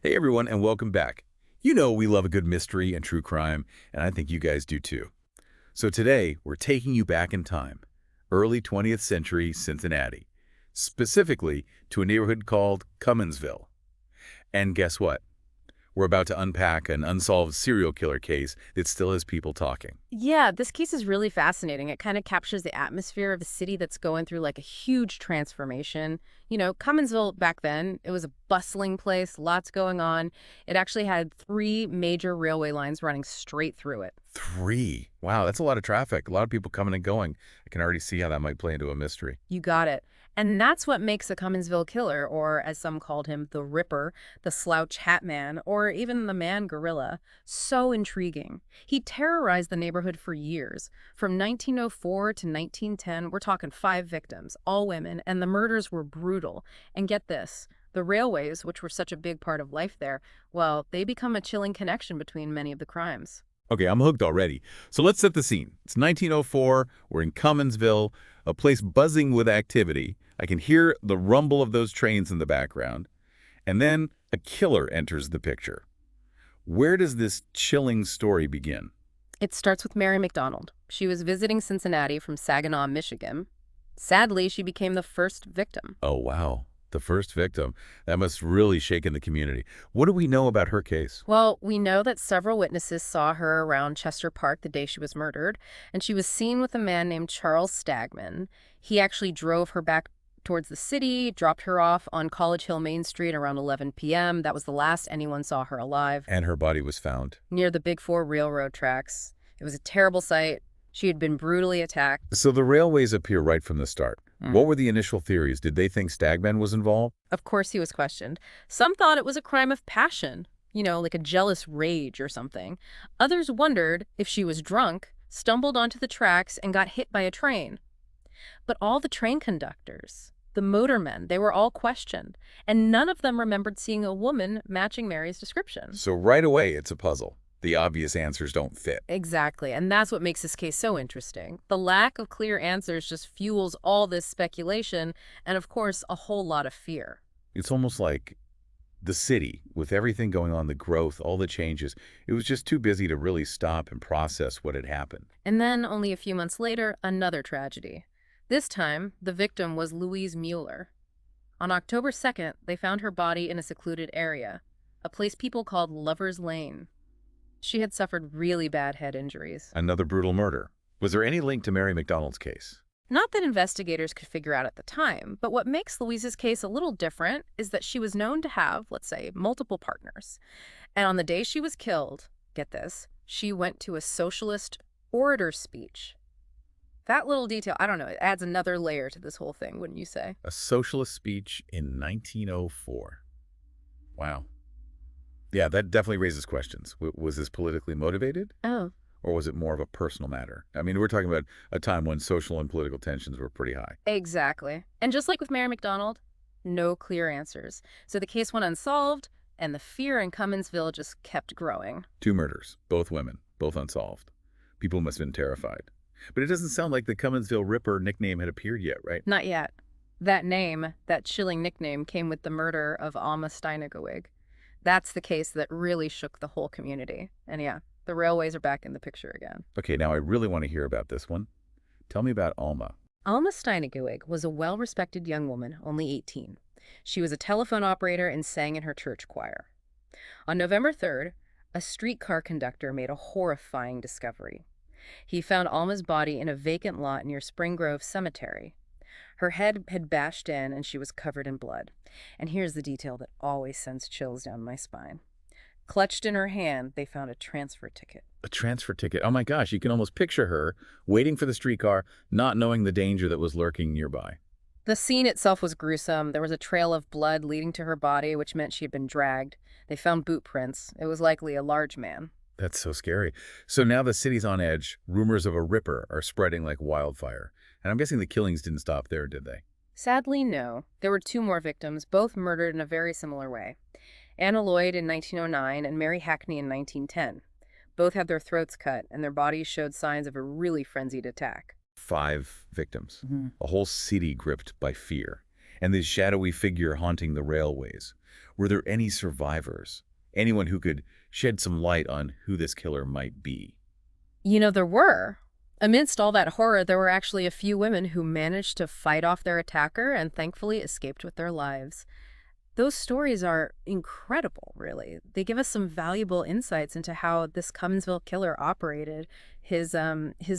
Hey everyone, and welcome back. You know we love a good mystery and true crime, and I think you guys do too. So today, we're taking you back in time, early 20th century Cincinnati, specifically to a neighborhood called Cumminsville. And guess what? We're about to unpack an unsolved serial killer case that still has people talking. Yeah, this case is really fascinating. It kind of captures the atmosphere of a city that's going through like a huge transformation. Cumminsville back then, it was a bustling place, lots going on. It actually had three major railway lines running straight through it. Three. Wow, that's a lot of traffic. A lot of people coming and going. I can already see how that might play into a mystery. You got it. And that's what makes the Cumminsville Killer, or as some called him, the Ripper, the Slouch Hat Man, or even the Man Gorilla, so intriguing. He terrorized the neighborhood for years. From 1904 to 1910, we're talking 5 victims, all women, and the murders were brutal. And get this, the railways, which were such a big part of life there, well, they become a chilling connection between many of the crimes. Okay, I'm hooked already. So let's set the scene. It's 1904. We're in Cumminsville, a place buzzing with activity. I can hear the rumble of those trains in the background. And then a killer enters the picture. Where does this chilling story begin? It starts with Mary McDonald. She was visiting Cincinnati from Saginaw, Michigan. Sadly, she became the first victim. Oh, wow. The first victim. That must really shaken the community. What do we know about her case? Well, we know that several witnesses saw her around Chester Park the day she was murdered, and she was seen with a man named Charles Stagman. He actually drove her back towards the city, dropped her off on College Hill Main Street around 11 p.m. That was the last anyone saw her alive, And her body was found. near the Big Four railroad tracks. It was a terrible sight. She had been brutally attacked. So the railways appear right from the start. What were the initial theories? Did they think Stagman was involved? Of course, he was questioned. Some thought it was a crime of passion, like a jealous rage or something. Others wondered if she was drunk, stumbled onto the tracks, and got hit by a train. But all the train conductors, the motormen, they were all questioned, and none of them remembered seeing a woman matching Mary's description. So right away, it's a puzzle. The obvious answers don't fit. Exactly, and that's what makes this case so interesting. The lack of clear answers just fuels all this speculation and, of course, a whole lot of fear. It's almost like the city, with everything going on, the growth, all the changes, it was just too busy to really stop and process what had happened. And then, only a few months later, another tragedy. This time, the victim was Louise Mueller. On October 2nd, they found her body in a secluded area, a place people called Lover's Lane. She had suffered really bad head injuries. Another brutal murder. Was there any link to Mary McDonald's case? Not that investigators could figure out at the time, but what makes Louise's case a little different is that she was known to have, let's say, multiple partners. And on the day she was killed, get this, she went to a socialist orator speech. That little detail, I don't know, it adds another layer to this whole thing, wouldn't you say? A socialist speech in 1904. Wow. Yeah, that definitely raises questions. Was this politically motivated, Oh. or was it more of a personal matter? I mean, we're talking about a time when social and political tensions were pretty high. Exactly. And just like with Mary McDonald, no clear answers. So the case went unsolved, and the fear in Cumminsville just kept growing. Two murders, both women, both unsolved. People must have been terrified. But it doesn't sound like the Cumminsville Ripper nickname had appeared yet, right? Not yet. That name, that chilling nickname, came with the murder of Alma Steinigewig. That's the case that really shook the whole community. And yeah, the railways are back in the picture again. Okay, now I really want to hear about this one. Tell me about Alma. Alma Steinigewig was a well-respected young woman, only 18. She was a telephone operator and sang in her church choir. On November 3rd, a streetcar conductor made a horrifying discovery. He found Alma's body in a vacant lot near Spring Grove Cemetery. Her head had bashed in and she was covered in blood. And here's the detail that always sends chills down my spine. Clutched in her hand, they found a transfer ticket. A transfer ticket. Oh my gosh, you can almost picture her waiting for the streetcar, not knowing the danger that was lurking nearby. The scene itself was gruesome. There was a trail of blood leading to her body, which meant she had been dragged. They found boot prints. It was likely a large man. That's so scary. So now the city's on edge. Rumors of a Ripper are spreading like wildfire. And I'm guessing the killings didn't stop there, did they? Sadly, no. There were 2 more victims, both murdered in a very similar way. Anna Lloyd in 1909 and Mary Hackney in 1910. Both had their throats cut, and their bodies showed signs of a really frenzied attack. 5 victims. A whole city gripped by fear. And this shadowy figure haunting the railways. Were there any survivors? Anyone who could shed some light on who this killer might be? There were. Amidst all that horror, there were actually a few women who managed to fight off their attacker and thankfully escaped with their lives. Those stories are incredible, really. They give us some valuable insights into how this Cumminsville killer operated, his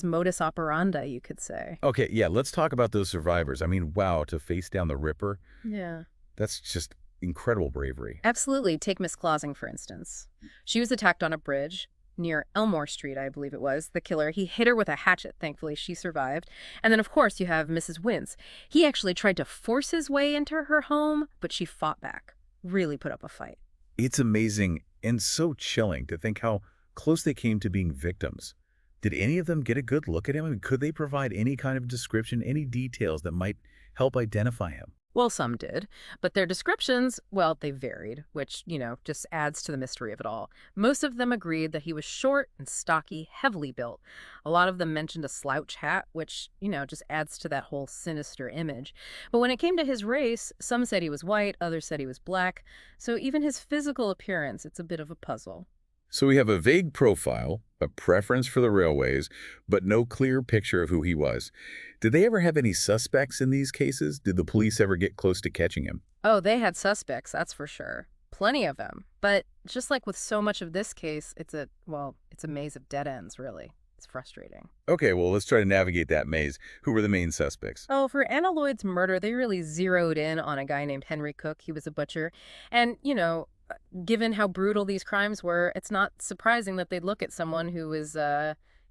modus operandi, you could say. Okay, yeah, let's talk about those survivors. I mean, wow, to face down the Ripper, Yeah. that's just incredible bravery. Absolutely. Take Miss Clausing, for instance. She was attacked on a bridge near Elmore Street, I believe it was. The killer, he hit her with a hatchet. Thankfully, she survived. And then, of course, you have Mrs. Wince. He actually tried to force his way into her home, but she fought back. Really put up a fight. It's amazing and so chilling to think how close they came to being victims. Did any of them get a good look at him? I mean, could they provide any kind of description, any details that might help identify him? Well, some did, but their descriptions, well, they varied, which, just adds to the mystery of it all. Most of them agreed that he was short and stocky, heavily built. A lot of them mentioned a slouch hat, which, just adds to that whole sinister image. But when it came to his race, some said he was white, others said he was black. So even his physical appearance, it's a bit of a puzzle. So we have a vague profile, a preference for the railways, but no clear picture of who he was. Did they ever have any suspects in these cases? Did the police ever get close to catching him? Oh, they had suspects, that's for sure. Plenty of them. But just like with so much of this case, it's a maze of dead ends, really. It's frustrating. Okay, well, let's try to navigate that maze. Who were the main suspects? Oh, for Anna Lloyd's murder, they really zeroed in on a guy named Henry Cook. He was a butcher. And, given how brutal these crimes were, it's not surprising that they'd look at someone who was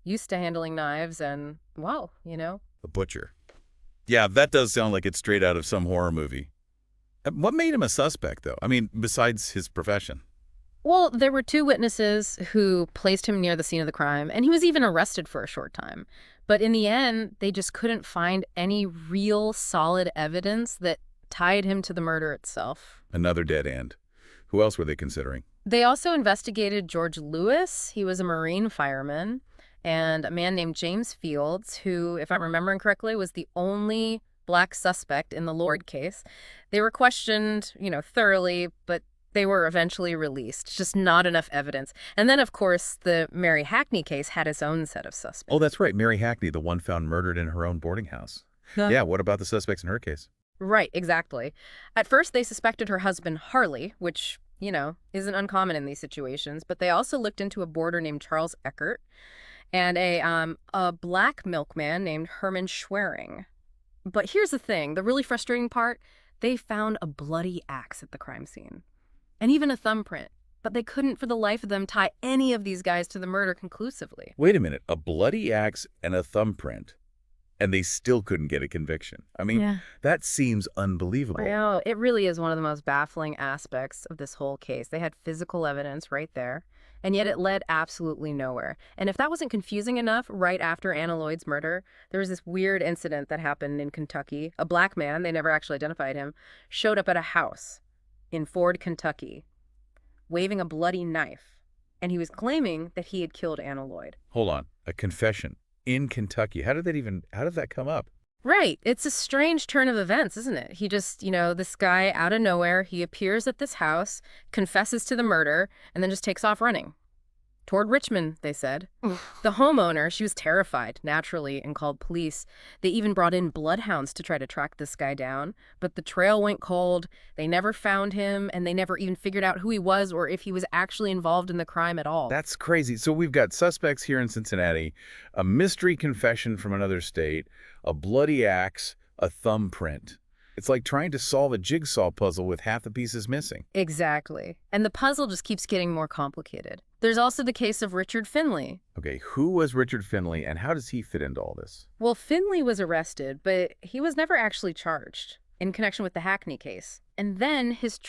used to handling knives and, well. The butcher. Yeah, that does sound like it's straight out of some horror movie. What made him a suspect, though? I mean, besides his profession. Well, there were two witnesses who placed him near the scene of the crime, and he was even arrested for a short time. But in the end, they just couldn't find any real solid evidence that tied him to the murder itself. Another dead end. Who else were they considering? They also investigated George Lewis. He was a Marine fireman, and a man named James Fields, who, if I'm remembering correctly, was the only black suspect in the Lord case. They were questioned, thoroughly, but they were eventually released. Just not enough evidence. And then, of course, the Mary Hackney case had its own set of suspects. Oh, that's right. Mary Hackney, the one found murdered in her own boarding house. Yeah, what about the suspects in her case? Right, exactly. At first, they suspected her husband, Harley, which, isn't uncommon in these situations, but they also looked into a boarder named Charles Eckert and a black milkman named Herman Schwering. But here's the thing, the really frustrating part, they found a bloody axe at the crime scene, and even a thumbprint, but they couldn't for the life of them tie any of these guys to the murder conclusively. Wait a minute, a bloody axe and a thumbprint, and they still couldn't get a conviction. I mean, Yeah. that seems unbelievable. Well, it really is one of the most baffling aspects of this whole case. They had physical evidence right there, and yet it led absolutely nowhere. And if that wasn't confusing enough, right after Anna Lloyd's murder, there was this weird incident that happened in Kentucky. A black man, they never actually identified him, showed up at a house in Ford, Kentucky, waving a bloody knife. And he was claiming that he had killed Anna Lloyd. Hold on, a confession in Kentucky. How did that come up? Right. It's a strange turn of events, isn't it? He just, this guy out of nowhere, he appears at this house, confesses to the murder, and then just takes off running. Toward Richmond, they said. The homeowner, she was terrified, naturally, and called police. They even brought in bloodhounds to try to track this guy down, but the trail went cold. They never found him, and they never even figured out who he was or if he was actually involved in the crime at all. That's crazy. So we've got suspects here in Cincinnati, a mystery confession from another state, a bloody axe, a thumbprint. It's like trying to solve a jigsaw puzzle with half the pieces missing. Exactly. And the puzzle just keeps getting more complicated. There's also the case of Richard Finley. Okay, who was Richard Finley, and how does he fit into all this? Well, Finley was arrested, but he was never actually charged in connection with the Hackney case. And then his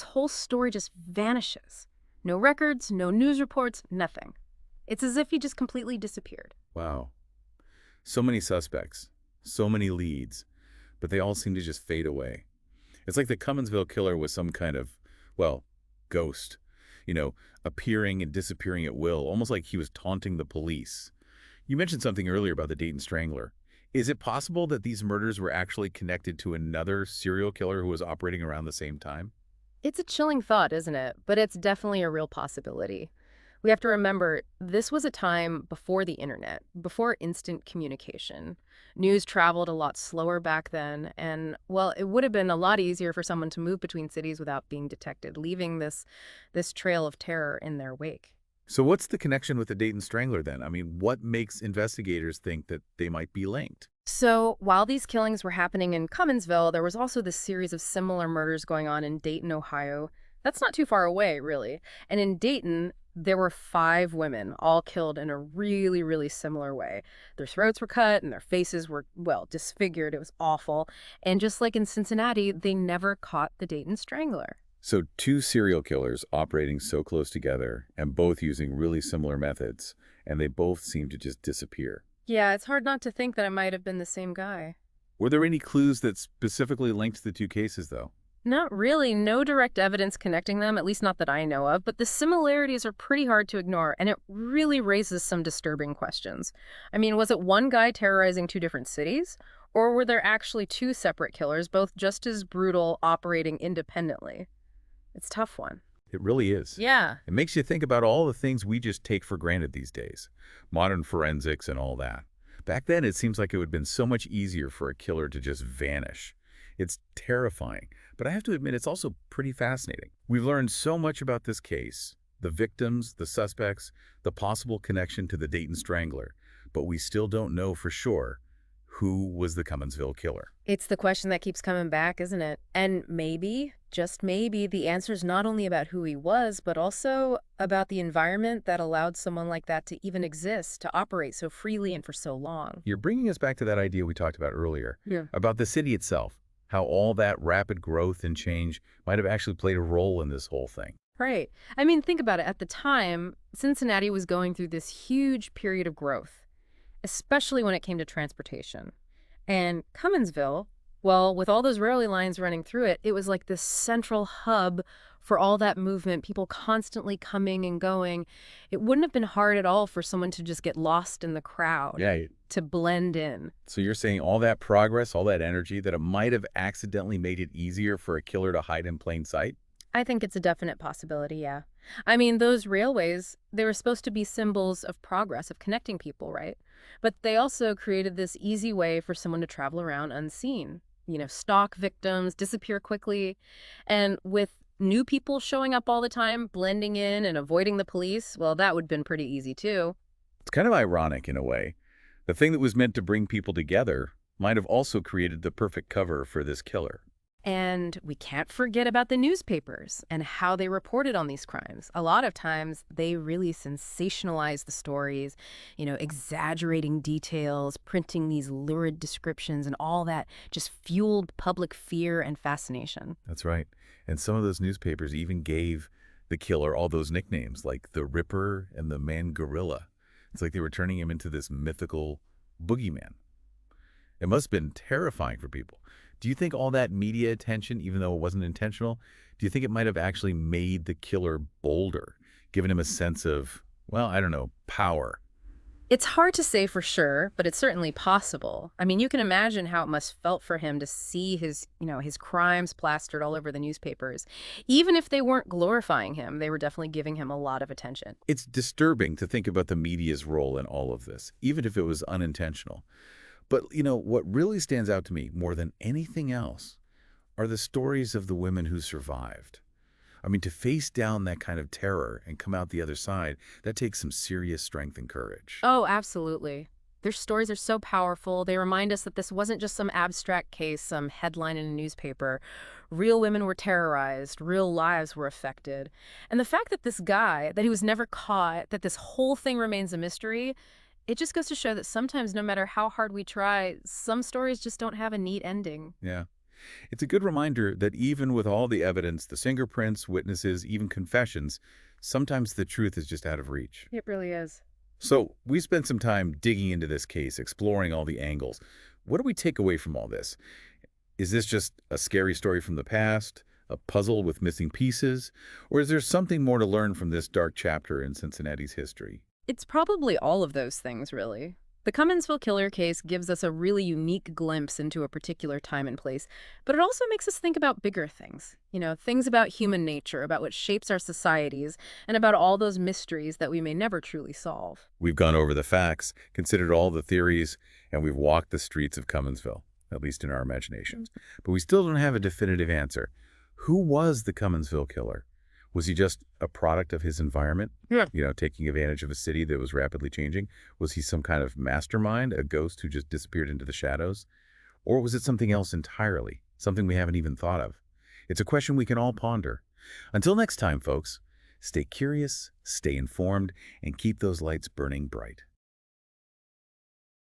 whole story just vanishes. No records, no news reports, nothing. It's as if he just completely disappeared. Wow. So many suspects, so many leads, but they all seem to just fade away. It's like the Cumminsville Killer was some kind of, ghost, appearing and disappearing at will, almost like he was taunting the police. You mentioned something earlier about the Dayton Strangler. Is it possible that these murders were actually connected to another serial killer who was operating around the same time? It's a chilling thought, isn't it? But it's definitely a real possibility. We have to remember this was a time before the internet, before instant communication. News traveled a lot slower back then, and well, it would have been a lot easier for someone to move between cities without being detected, leaving this trail of terror in their wake. So what's the connection with the Dayton Strangler then? I mean, what makes investigators think that they might be linked? So, while these killings were happening in Cumminsville, there was also this series of similar murders going on in Dayton, Ohio. That's not too far away, really. And in Dayton, there were 5 women, all killed in a really, really similar way. Their throats were cut and their faces were, well, disfigured. It was awful. And just like in Cincinnati, they never caught the Dayton Strangler. So two serial killers operating so close together and both using really similar methods, and they both seem to just disappear. Yeah, it's hard not to think that it might have been the same guy. Were there any clues that specifically linked the two cases, though? Not really. No direct evidence connecting them, at least not that I know of, but the similarities are pretty hard to ignore, and it really raises some disturbing questions. I mean, was it one guy terrorizing 2 different cities? Or were there actually 2 separate killers, both just as brutal, operating independently? It's a tough one. It really is. Yeah. It makes you think about all the things we just take for granted these days. Modern forensics and all that. Back then, it seems like it would have been so much easier for a killer to just vanish. It's terrifying, but I have to admit it's also pretty fascinating. We've learned so much about this case, the victims, the suspects, the possible connection to the Dayton Strangler, but we still don't know for sure who was the Cumminsville Killer. It's the question that keeps coming back, isn't it? And maybe, just maybe, the answer's not only about who he was, but also about the environment that allowed someone like that to even exist, to operate so freely and for so long. You're bringing us back to that idea we talked about earlier, Yeah. about the city itself, how all that rapid growth and change might have actually played a role in this whole thing. Right. I mean, think about it. At the time, Cincinnati was going through this huge period of growth, especially when it came to transportation. And Cumminsville, well, with all those railway lines running through it, it was like this central hub for all that movement, people constantly coming and going. It wouldn't have been hard at all for someone to just get lost in the crowd, Yeah. to blend in. So you're saying all that progress, all that energy, that it might have accidentally made it easier for a killer to hide in plain sight? I think it's a definite possibility, yeah. I mean, those railways, they were supposed to be symbols of progress, of connecting people, right? But they also created this easy way for someone to travel around unseen. Stalk victims, disappear quickly. And with new people showing up all the time, blending in and avoiding the police, well, that would have been pretty easy too. It's kind of ironic in a way. The thing that was meant to bring people together might have also created the perfect cover for this killer. And we can't forget about the newspapers and how they reported on these crimes. A lot of times, they really sensationalize the stories, exaggerating details, printing these lurid descriptions, and all that just fueled public fear and fascination. That's right. And some of those newspapers even gave the killer all those nicknames, like the Ripper and the Man Gorilla. It's like they were turning him into this mythical boogeyman. It must have been terrifying for people. Do you think all that media attention, even though it wasn't intentional, do you think it might have actually made the killer bolder, given him a sense of, well, I don't know, power? It's hard to say for sure, but it's certainly possible. I mean, you can imagine how it must felt for him to see his crimes plastered all over the newspapers. Even if they weren't glorifying him, they were definitely giving him a lot of attention. It's disturbing to think about the media's role in all of this, even if it was unintentional. But, what really stands out to me more than anything else are the stories of the women who survived. I mean, to face down that kind of terror and come out the other side, that takes some serious strength and courage. Oh, absolutely. Their stories are so powerful. They remind us that this wasn't just some abstract case, some headline in a newspaper. Real women were terrorized. Real lives were affected. And the fact that this guy, that he was never caught, that this whole thing remains a mystery, it just goes to show that sometimes, no matter how hard we try, some stories just don't have a neat ending. Yeah. It's a good reminder that even with all the evidence, the fingerprints, witnesses, even confessions, sometimes the truth is just out of reach. It really is. So we spent some time digging into this case, exploring all the angles. What do we take away from all this? Is this just a scary story from the past, a puzzle with missing pieces, or is there something more to learn from this dark chapter in Cincinnati's history? It's probably all of those things, really. The Cumminsville Killer case gives us a really unique glimpse into a particular time and place, but it also makes us think about bigger things. Things about human nature, about what shapes our societies, and about all those mysteries that we may never truly solve. We've gone over the facts, considered all the theories, and we've walked the streets of Cumminsville, at least in our imaginations. But we still don't have a definitive answer. Who was the Cumminsville Killer? Was he just a product of his environment? Yeah. Taking advantage of a city that was rapidly changing? Was he some kind of mastermind, a ghost who just disappeared into the shadows? Or was it something else entirely, something we haven't even thought of? It's a question we can all ponder. Until next time, folks, stay curious, stay informed, and keep those lights burning bright.